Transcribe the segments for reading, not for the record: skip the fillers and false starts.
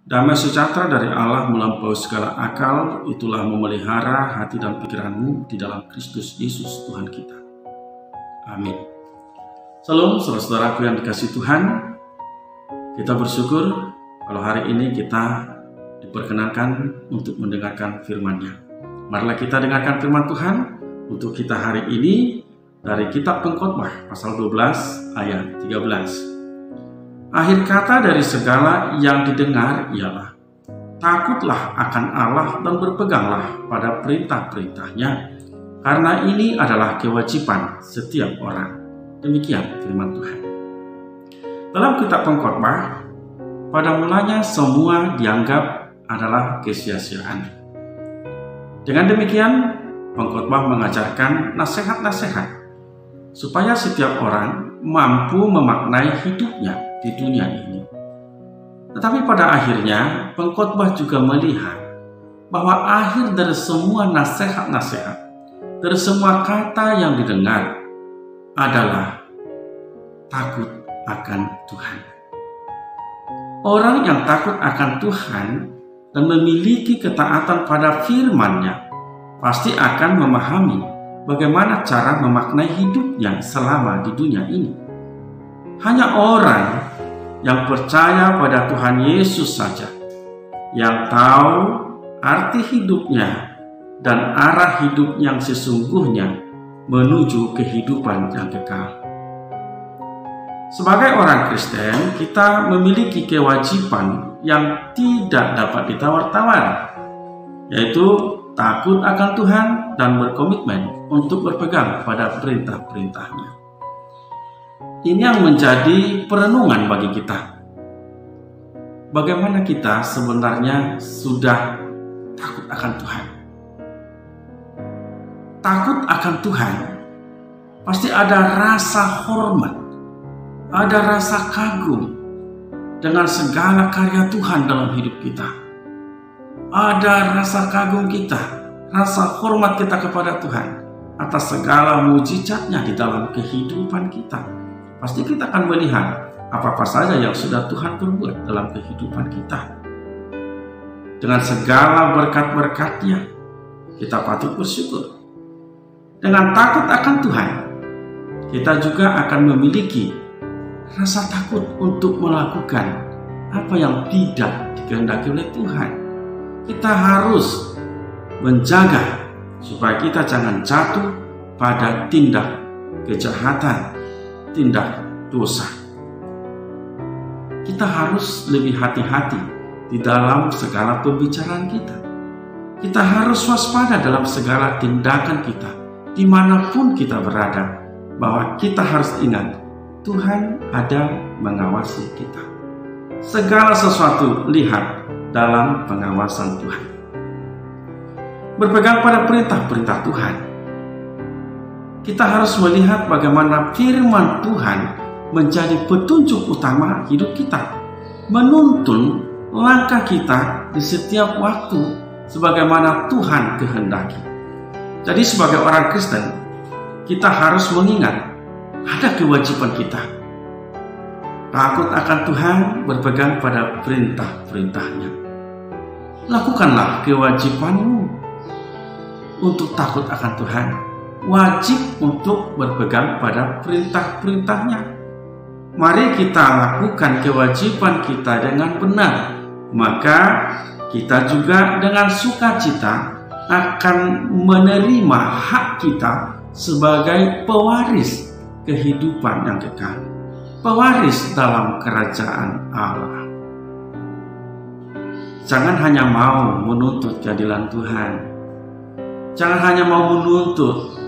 Damai sejahtera dari Allah melampaui segala akal, itulah memelihara hati dan pikiranmu di dalam Kristus Yesus Tuhan kita. Amin. Salam saudara-saudaraku yang dikasihi Tuhan. Kita bersyukur kalau hari ini kita diperkenankan untuk mendengarkan firman-Nya. Marilah kita dengarkan firman Tuhan untuk kita hari ini dari kitab Pengkhotbah pasal 12 ayat 13. Akhir kata dari segala yang didengar ialah, takutlah akan Allah dan berpeganglah pada perintah-perintahnya, karena ini adalah kewajiban setiap orang. Demikian firman Tuhan. Dalam kitab Pengkhotbah, pada mulanya semua dianggap adalah kesia-siaan. Dengan demikian, Pengkhotbah mengajarkan nasihat-nasihat supaya setiap orang mampu memaknai hidupnya di dunia ini. Tetapi pada akhirnya Pengkhotbah juga melihat bahwa akhir dari semua nasihat-nasihat, dari semua kata yang didengar adalah takut akan Tuhan. Orang yang takut akan Tuhan dan memiliki ketaatan pada firman-Nya pasti akan memahami bagaimana cara memaknai hidupnya selama di dunia ini. Hanya orang yang percaya pada Tuhan Yesus saja yang tahu arti hidupnya dan arah hidup yang sesungguhnya menuju kehidupan yang kekal. Sebagai orang Kristen, kita memiliki kewajiban yang tidak dapat ditawar-tawar, yaitu takut akan Tuhan dan berkomitmen untuk berpegang pada perintah-perintah-Nya. Ini yang menjadi perenungan bagi kita. Bagaimana kita sebenarnya sudah takut akan Tuhan? Takut akan Tuhan pasti ada rasa hormat, ada rasa kagum dengan segala karya Tuhan dalam hidup kita. Ada rasa kagum kita, rasa hormat kita kepada Tuhan atas segala mujizat-Nya di dalam kehidupan kita. Pasti kita akan melihat apa-apa saja yang sudah Tuhan perbuat dalam kehidupan kita. Dengan segala berkat-berkat-Nya, kita patut bersyukur. Dengan takut akan Tuhan, kita juga akan memiliki rasa takut untuk melakukan apa yang tidak dikehendaki oleh Tuhan. Kita harus menjaga supaya kita jangan jatuh pada tindak kejahatan, tindak dosa. Kita harus lebih hati-hati di dalam segala pembicaraan kita. Kita harus waspada dalam segala tindakan kita, dimanapun kita berada, bahwa kita harus ingat Tuhan ada mengawasi kita. Segala sesuatu lihat dalam pengawasan Tuhan. Berpegang pada perintah-perintah Tuhan, kita harus melihat bagaimana firman Tuhan menjadi petunjuk utama hidup kita, menuntun langkah kita di setiap waktu sebagaimana Tuhan kehendaki. Jadi sebagai orang Kristen, kita harus mengingat ada kewajiban kita. Takut akan Tuhan, berpegang pada perintah-perintah-Nya. Lakukanlah kewajibanmu untuk takut akan Tuhan. Wajib untuk berpegang pada perintah-perintah-Nya. Mari kita lakukan kewajiban kita dengan benar, maka kita juga dengan sukacita akan menerima hak kita sebagai pewaris kehidupan yang kekal, pewaris dalam kerajaan Allah. Jangan hanya mau menuntut keadilan Tuhan, jangan hanya mau menuntut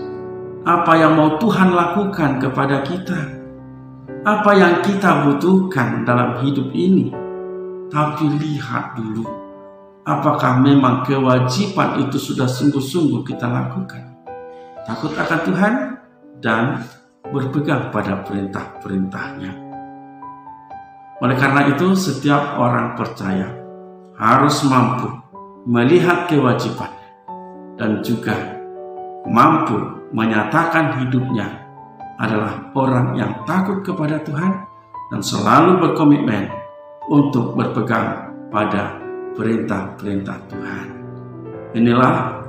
apa yang mau Tuhan lakukan kepada kita, apa yang kita butuhkan dalam hidup ini. Tapi lihat dulu, apakah memang kewajiban itu sudah sungguh-sungguh kita lakukan. Takut akan Tuhan dan berpegang pada perintah-perintah-Nya. Oleh karena itu, setiap orang percaya harus mampu melihat kewajiban dan juga mampu menyatakan hidupnya adalah orang yang takut kepada Tuhan dan selalu berkomitmen untuk berpegang pada perintah-perintah Tuhan. Inilah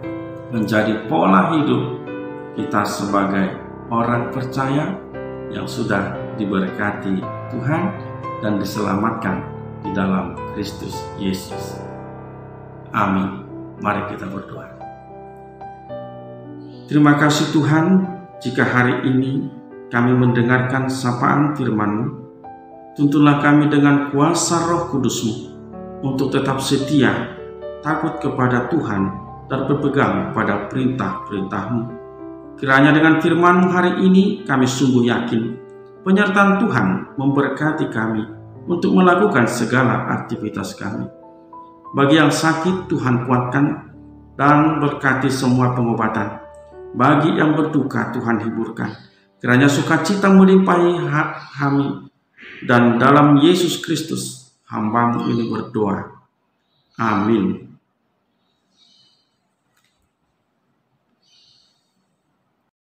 menjadi pola hidup kita sebagai orang percaya yang sudah diberkati Tuhan dan diselamatkan di dalam Kristus Yesus. Amin. Mari kita berdoa. Terima kasih Tuhan, jika hari ini kami mendengarkan sapaan firman-Mu, tuntunlah kami dengan kuasa Roh Kudus-Mu untuk tetap setia, takut kepada Tuhan, dan berpegang pada perintah-perintah-Mu. Kiranya dengan firman-Mu hari ini kami sungguh yakin penyertaan Tuhan memberkati kami untuk melakukan segala aktivitas kami. Bagi yang sakit, Tuhan kuatkan dan berkati semua pengobatan. Bagi yang berduka, Tuhan hiburkan. Kiranya sukacita melimpahi kami, dan dalam Yesus Kristus hamba-Mu ini berdoa. Amin.